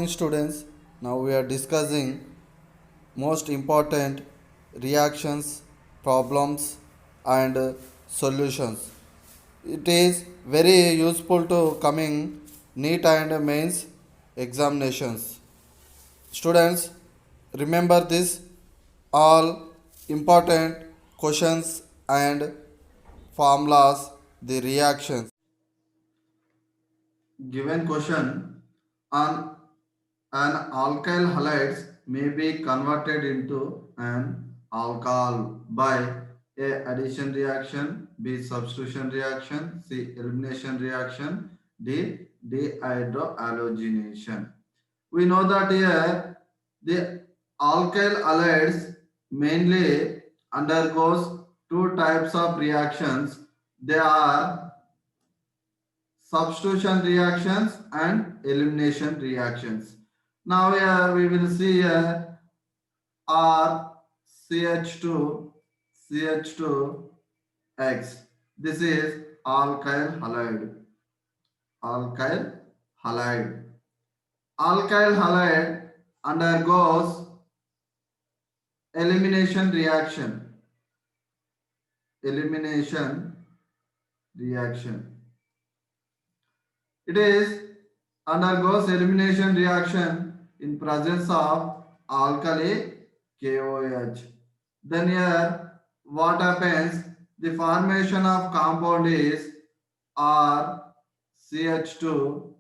morning, students. Now we are discussing most important reactions, problems, and solutions. It is very useful to coming NEET and mains examinations. Students, remember this all important questions and formulas, the reactions. Given question on an alkyl halides may be converted into an alcohol by A. Addition reaction, B. Substitution reaction, C. Elimination reaction, D. Dehydrohalogenation. We know that here the alkyl halides mainly undergoes two types of reactions. They are substitution reactions and elimination reactions. Now here we will see R CH2 CH2X. This is alkyl halide. Alkyl halide. Alkyl halide undergoes elimination reaction. Elimination reaction. It is undergoes elimination reaction in presence of alkali KOH. Then here what happens? The formation of compound is R CH2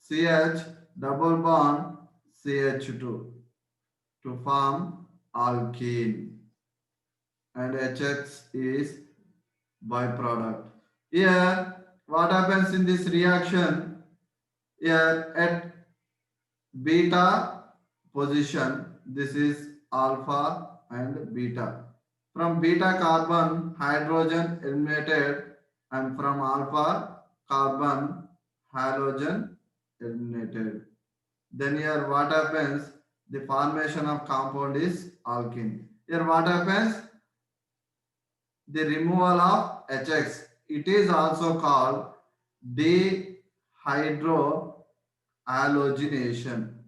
CH double bond CH2 to form alkene, and HX is byproduct. Here what happens in this reaction? Here at beta position, this is alpha and beta. From beta carbon hydrogen eliminated, and from alpha carbon halogen eliminated. Then here what happens? The formation of compound is alkene. Here what happens? The removal of HX. It is also called dehydrohalogenation.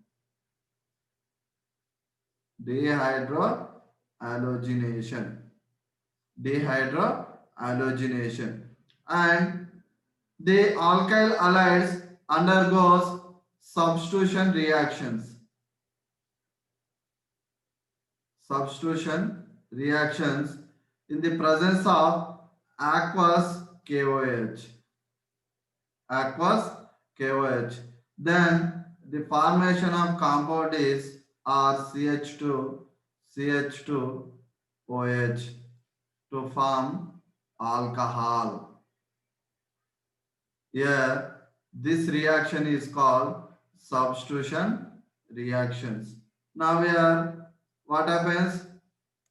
Dehydrohalogenation. Dehydrohalogenation. And the alkyl halides undergoes substitution reactions. Substitution reactions in the presence of aqueous KOH. Aqueous KOH. Then the formation of compound is RCH2 CH2OH to form alcohol. Here this reaction is called substitution reactions. Now here what happens?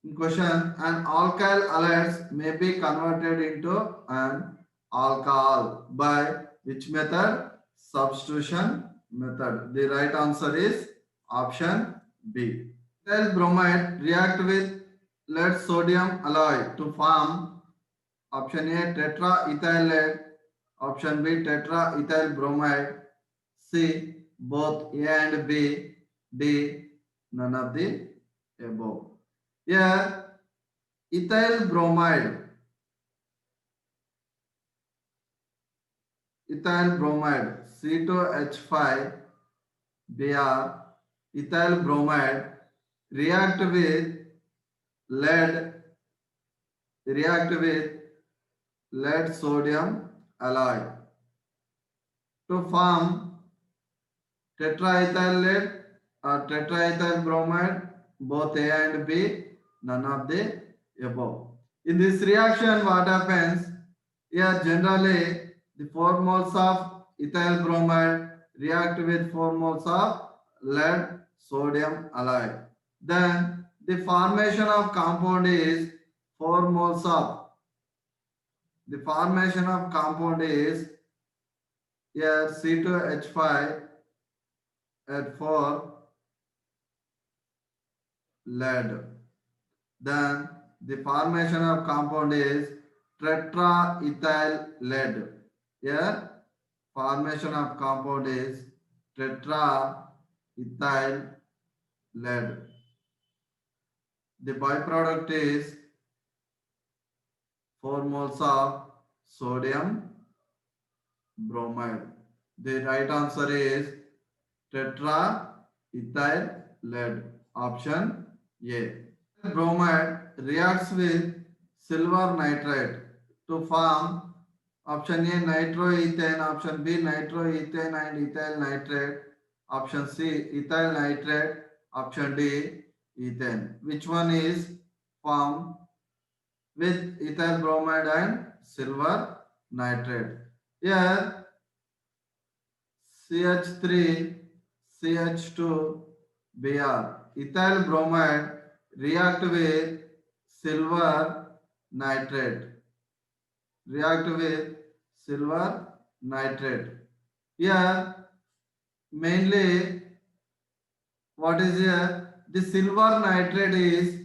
In question, an alkyl halides may be converted into an alcohol by which method? Substitution method. The right answer is option B. Ethyl bromide react with lead sodium alloy to form option A tetraethyl lead, option B tetraethyl bromide, C both A and B, D none of the above. Here ethyl bromide C2H5 Br ethyl bromide react with lead sodium alloy to form tetraethyl lead or tetraethyl bromide, both A and B, none of the above. In this reaction what happens? Here generally the 4 moles of ethyl bromide react with 4 moles of lead sodium alloy. Then the formation of compound is 4 moles of, the formation of compound is here C2H5 at 4 lead. Then the formation of compound is tetraethyl lead. Here formation of compound is tetraethyl ethyl lead. The byproduct is 4 moles of sodium bromide. The right answer is tetraethyl lead. Option A. Bromide reacts with silver nitrate to form option A nitroethane, option B nitroethane and ethyl nitrate, option C ethyl nitrate, option D ethane. Which one is formed with ethyl bromide and silver nitrate? Here CH3 CH2 Br. Ethyl bromide react with silver nitrate. React with silver nitrate. Here mainly what is here? The silver nitrate is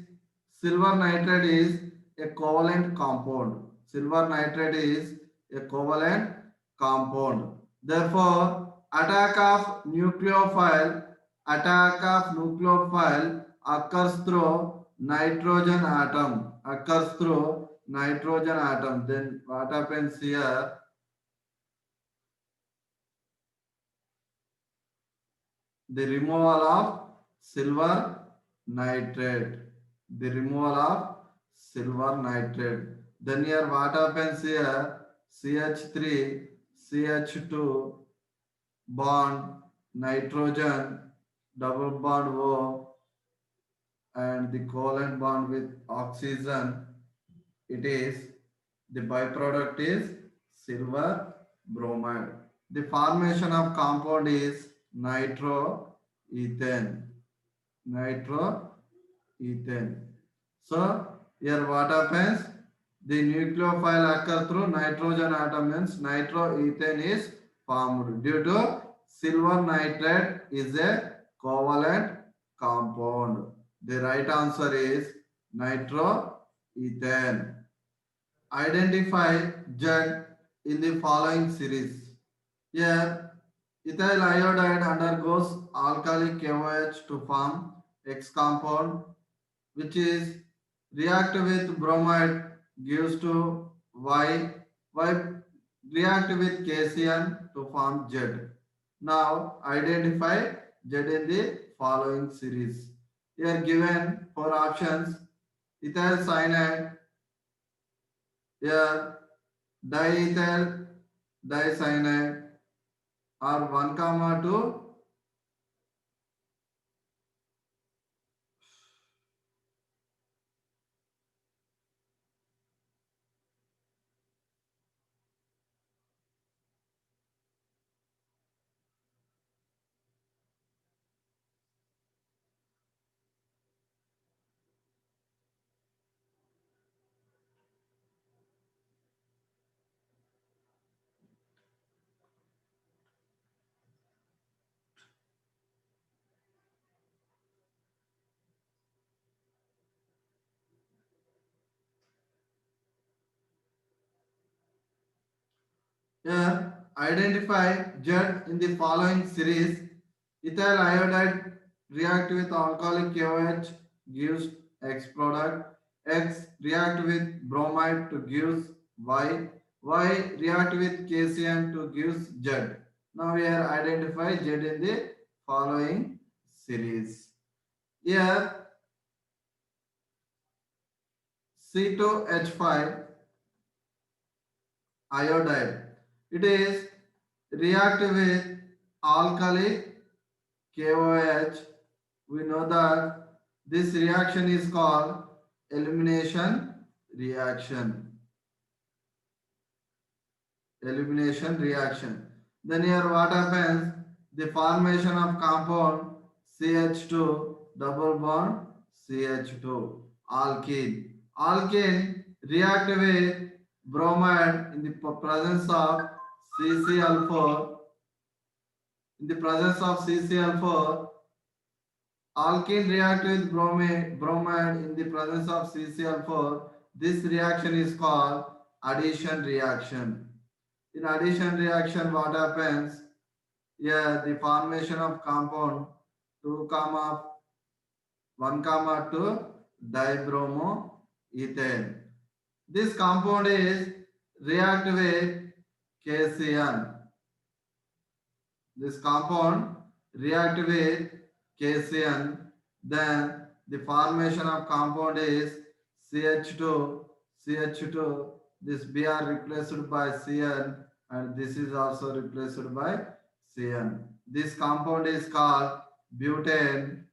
a covalent compound. Silver nitrate is a covalent compound. Therefore, attack of nucleophile occurs through nitrogen atom. Occurs through nitrogen atom. Then what happens here? The removal of silver nitrate. The removal of silver nitrate. Then here what happens here? CH3 CH2 bond nitrogen double bond O and the covalent bond with oxygen. It is the byproduct is silver bromide. The formation of compound is nitroethane. Nitroethane. So here what happens? The nucleophile occur through nitrogen atom means nitroethane is formed due to silver nitrate is a covalent compound. The right answer is nitroethane. Identify Z in the following series. Here, ethyl iodide undergoes alkali KOH to form X compound, which is react with bromide gives to Y. Y react with KCN to form Z. Now identify Z in the following series. Here given four options: ethyl cyanide, here diethyl dicyanide or 1 comma 2. Here identify Z in the following series. Ethyl iodide react with alcoholic KOH gives X product. X react with bromide to gives Y. Y react with KCN to gives Z. Now here identify Z in the following series. Here C2H5 iodide. It is react with alkali KOH. We know that this reaction is called elimination reaction. Elimination reaction. Then here what happens? The formation of compound CH2 double bond CH2 alkene. Alkene react with bromide in the presence of CCl4. In the presence of CCl4, alkene react with bromide in the presence of CCl4. This reaction is called addition reaction. In addition reaction, what happens? Here, the formation of compound 2 comma 1 comma 2 dibromoethane. This compound is react with KCN. This compound react with KCN. Then the formation of compound is CH2, CH2. This Br replaced by Cn and this is also replaced by Cn. This compound is called butane,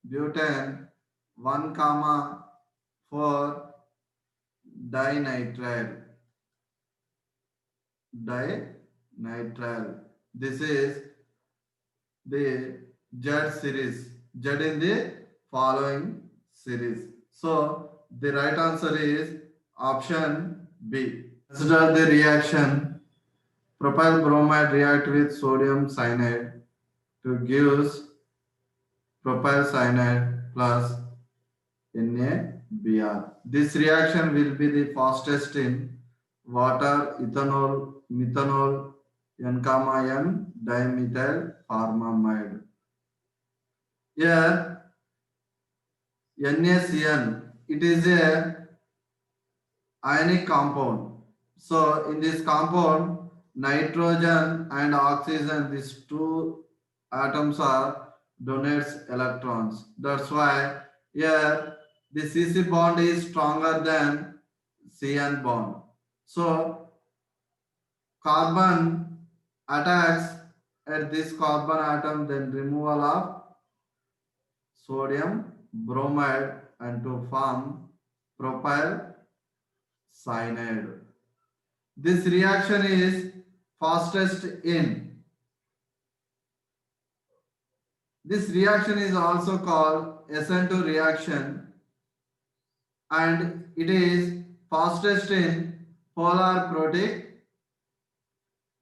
butane 1 comma 4 dinitrile, dinitrile. This is the Z series, Z in the following series. So the right answer is option B. Consider the reaction. Propyl bromide react with sodium cyanide to gives propyl cyanide plus NaBr. This reaction will be the fastest in water, ethanol, methanol, N comma N dimethyl formamide. Here NaCN, it is a ionic compound. So in this compound, nitrogen and oxygen, these two atoms are donates electrons. That's why here the CC bond is stronger than CN bond. So carbon attacks at this carbon atom, then removal of sodium bromide and to form propyl cyanide. This reaction is fastest in. This reaction is also called SN2 reaction and it is fastest in polar protic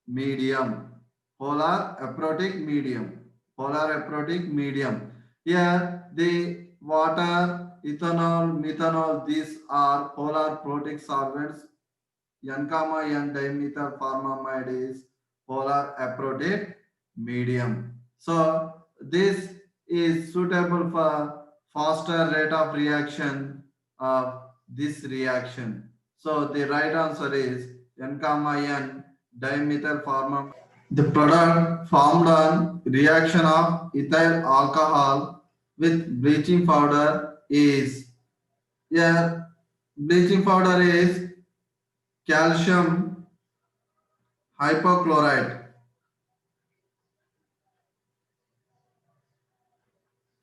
medium. Polar aprotic medium. Polar aprotic medium. Here the water, ethanol, methanol, these are polar protic solvents. N comma N dimethyl formamide is polar aprotic medium. So this is suitable for faster rate of reaction of this reaction. So the right answer is N comma N dimethyl formamide. The product formed on reaction of ethyl alcohol with bleaching powder is, yeah, bleaching powder is calcium hypochlorite.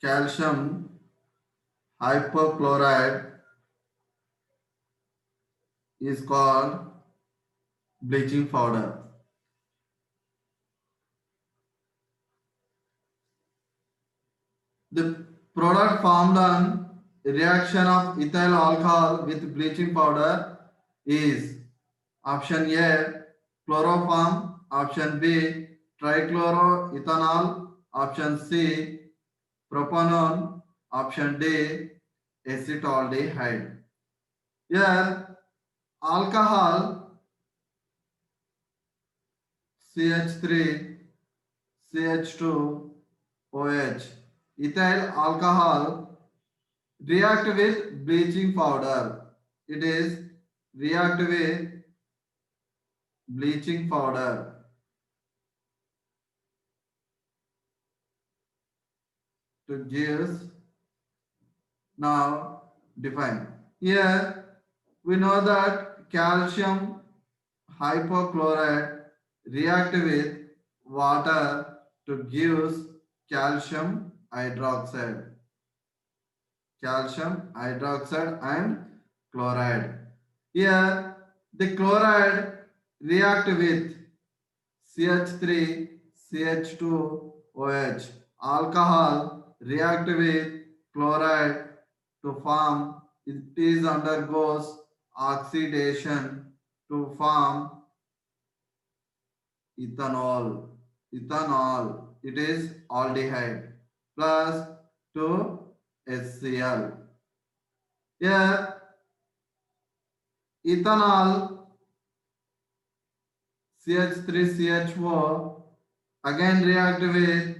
Calcium hypochlorite is called bleaching powder. The product formed on reaction of ethyl alcohol with bleaching powder is option A chloroform, option B trichloroethanol, option C propanone, option D acetaldehyde. Here alcohol CH3 CH2 OH. Ethyl alcohol react with bleaching powder. It is react with bleaching powder to give. Now define. Here we know that calcium hypochlorite react with water to give calcium hydroxide. Calcium hydroxide and chloride. Here the chloride react with CH3 CH2OH. Alcohol react with chloride to form, it is undergoes oxidation to form ethanol. Ethanol, it is aldehyde plus 2 HCl. Here ethanol CH3CHO again react with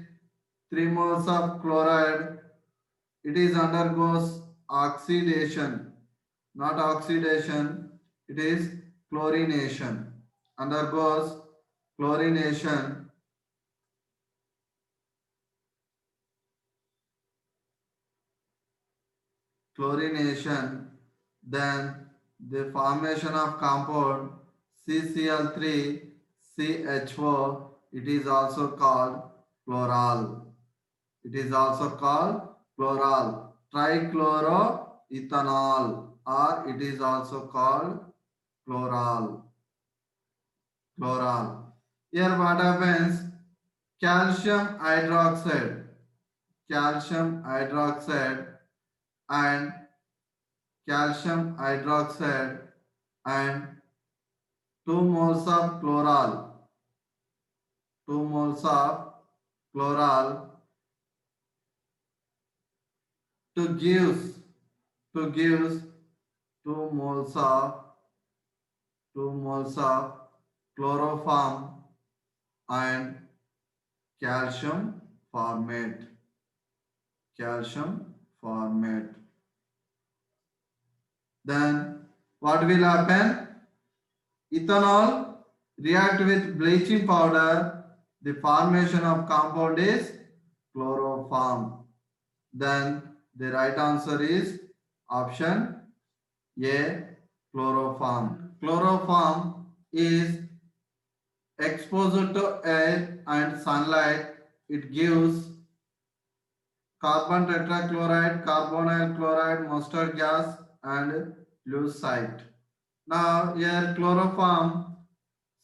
3 moles of chloride, it is undergoes oxidation, not oxidation, it is chlorination. Undergoes chlorination. Chlorination, then the formation of compound CCl3CHO, it is also called chloral. It is also called chloral. Trichloroethanol, or it is also called chloral. Chloral. Here what happens? Calcium hydroxide, calcium hydroxide and calcium hydroxide and 2 moles of chloral, 2 moles of chloral to gives 2 moles of 2 moles of chloroform and calcium formate, calcium formate. Then what will happen? Ethanol react with bleaching powder. The formation of compound is chloroform. Then the right answer is option A, chloroform. Chloroform is exposed to air and sunlight. It gives carbon tetrachloride, carbonyl chloride, mustard gas, and lucite. Now here chloroform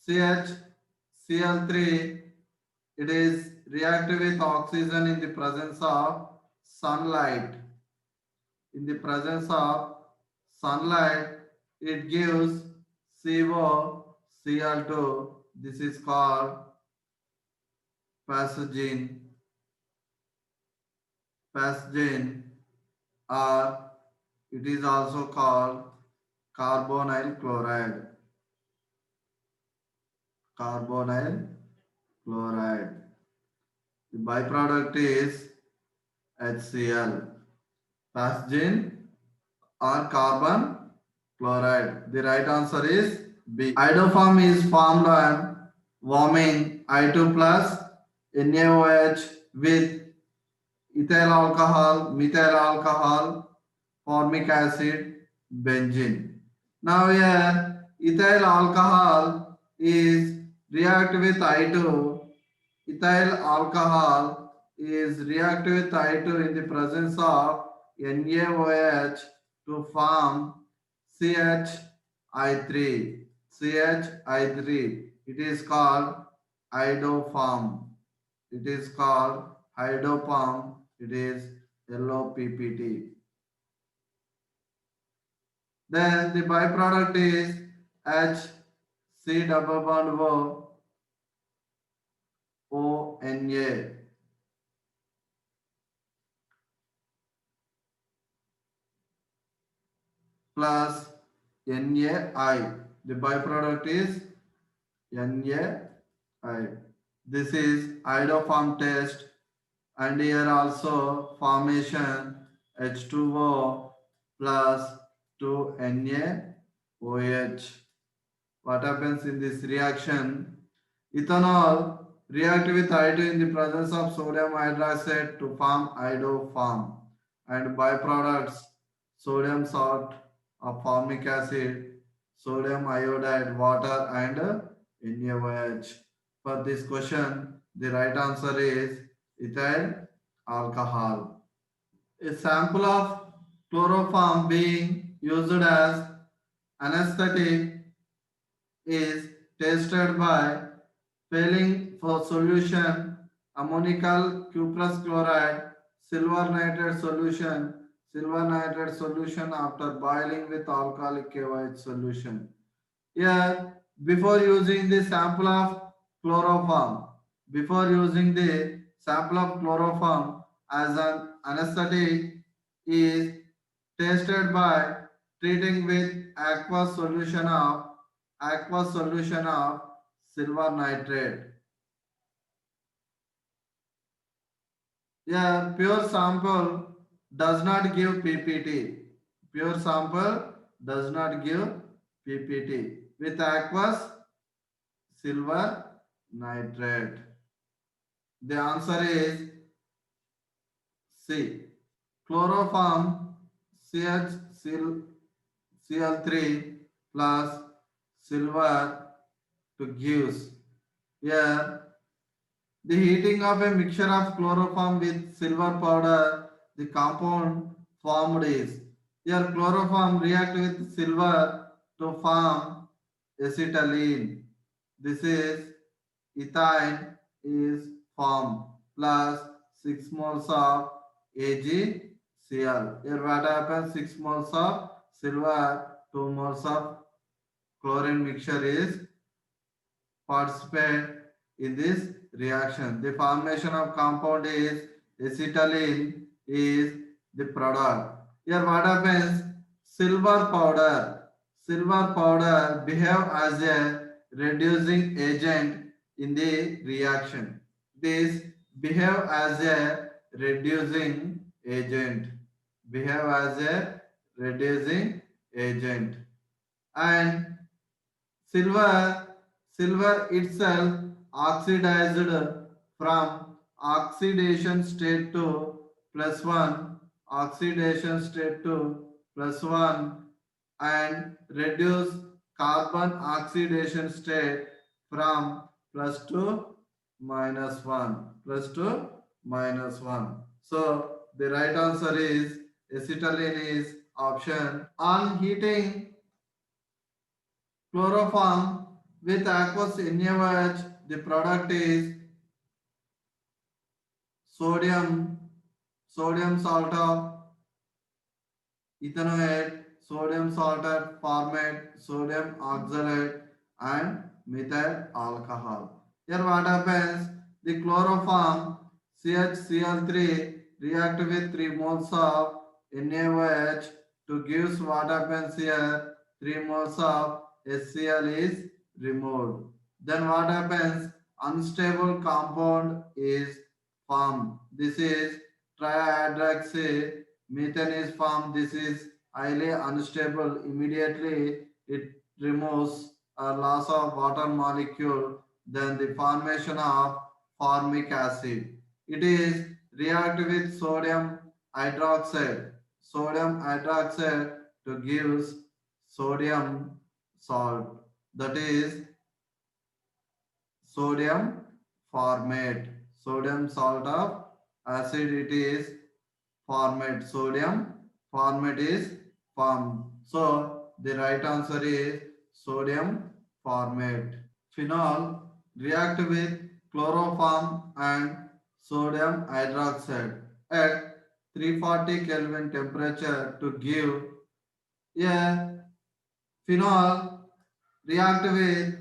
CHCl3, it is reactive with oxygen in the presence of sunlight. In the presence of sunlight, it gives COCl2. This is called passagine. Passagine, or it is also called carbonyl chloride. Carbonyl chloride. The byproduct is HCl. Passagine or carbon chloride. The right answer is B. Iodoform is formed on warming I2 plus NaOH with ethyl alcohol, methyl alcohol, formic acid, benzene. Now here ethyl alcohol is react with I2. Ethyl alcohol is react with I2 in the presence of NaOH to form CHI3. CHI3. It is called iodoform. It is called iodoform. It is LOPPT. Then the byproduct is HC double bond ONA plus NaI. The byproduct is NaI. This is iodoform test, and here also formation H2O plus 2NaOH. What happens in this reaction? Ethanol react with I2 in the presence of sodium hydroxide to form iodoform, and byproducts sodium salt of formic acid, sodium iodide, water, and NaOH. For this question, the right answer is ethyl alcohol. A sample of chloroform being used as anesthetic is tested by failing for solution ammonical cuprous chloride, silver nitrate solution after boiling with alcoholic KOH solution. Here, before using the sample of chloroform, before using the sample of chloroform as an anesthetic is tested by treating with aqueous solution of silver nitrate. Yeah, pure sample does not give PPT. Pure sample does not give PPT. With aqueous silver nitrate. The answer is C. Chloroform CHCl3 plus silver to gives. Here, the heating of a mixture of chloroform with silver powder, the compound formed is. Here, chloroform react with silver to form acetylene. This is ethyne is formed plus 6 moles of AgCl. Here what happens? 6 moles of silver, 2 moles of chlorine mixture is participate in this reaction. The formation of compound is acetylene is the product. Here what happens? Silver powder. Silver powder behave as a reducing agent in the reaction. This behave as a reducing agent. Behave as a reducing agent. And silver itself oxidized from oxidation state to plus 1, oxidation state to plus 1, and reduce carbon oxidation state from plus 2 minus 1, plus 2 minus 1. So the right answer is acetylene is option. On heating chloroform with aqueous NaOH, the product is sodium, sodium salt of ethanoate, sodium sulfate formate, sodium oxalate, and methyl alcohol. Here what happens? The chloroform CHCl3 react with 3 moles of NaOH to gives what happens here? 3 moles of HCl is removed. Then what happens? Unstable compound is formed. This is trihydroxy methane is formed. This is highly unstable. Immediately it removes a loss of water molecule. Then the formation of formic acid. It is react with sodium hydroxide. Sodium hydroxide to gives sodium salt. That is sodium formate. Sodium salt of acid it is formate. Sodium formate is formed. So the right answer is sodium formate. Phenol react with chloroform and sodium hydroxide at 340 Kelvin temperature to give a phenol react with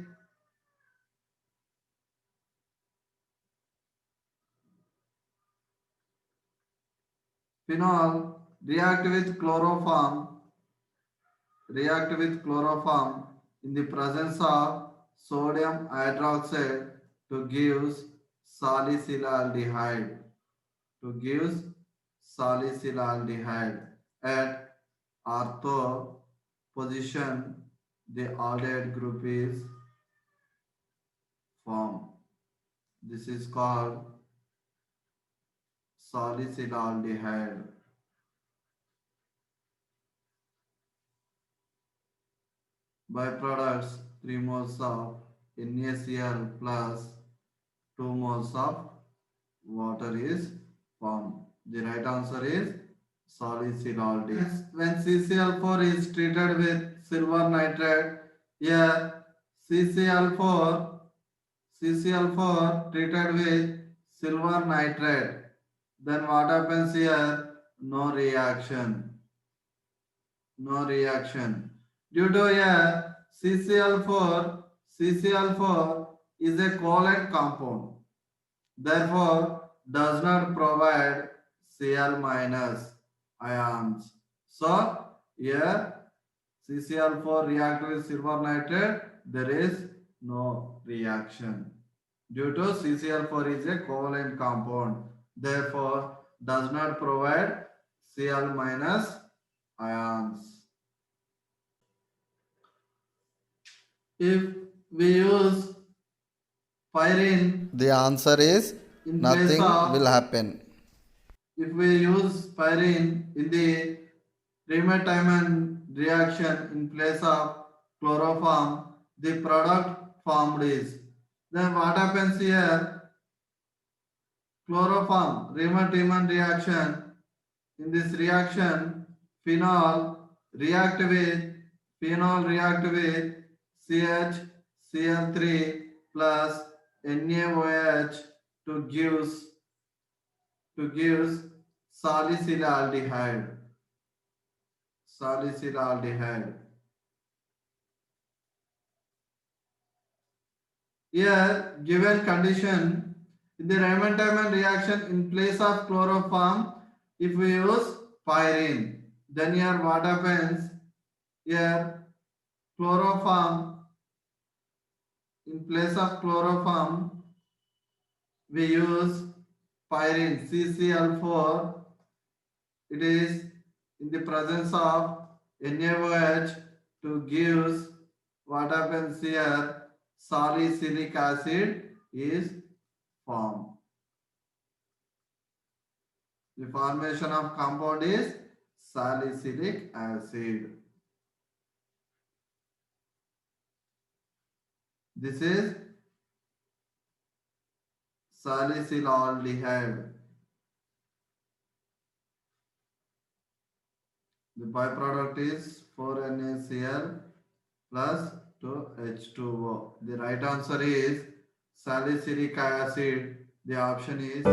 phenol react with chloroform in the presence of sodium hydroxide to gives salicylaldehyde to gives salicylaldehyde at ortho position the aldehyde group is formed. This is called salicylaldehyde. Byproducts 3 moles of NaCl plus 2 moles of water is formed. The right answer is salicylaldehyde. When CCl4 is treated with silver nitrate, here CCl4 CCl4 treated with silver nitrate, then what happens here? No reaction. No reaction. Due to a CCl4 is a covalent compound. Therefore, does not provide Cl minus ions. So, here CCl4 react with silver nitrate, there is no reaction. Due to CCl4 is a covalent compound. therefore does not provide Cl minus ions. If we use pyrene The answer is in place nothing will of, happen. if we use pyrene in the Remer-Tiemann reaction in place of chloroform, the product formed is. Then what happens here? Chloroform, Remer-Tiemann reaction. In this reaction, phenol react with CHCl3 plus NaOH to gives salicylaldehyde. Salicylaldehyde. Here, given condition, in the Raman-Diamond reaction in place of chloroform, if we use pyrene, then here what happens? Here, chloroform, in place of chloroform, we use pyrene, CCl4. It is in the presence of NaOH to gives what happens here? Salicylic acid is formed. The formation of compound is salicylic acid. This is salicylaldehyde. The byproduct is 4NaCl plus 2H2O. The right answer is salicylic acid. The option is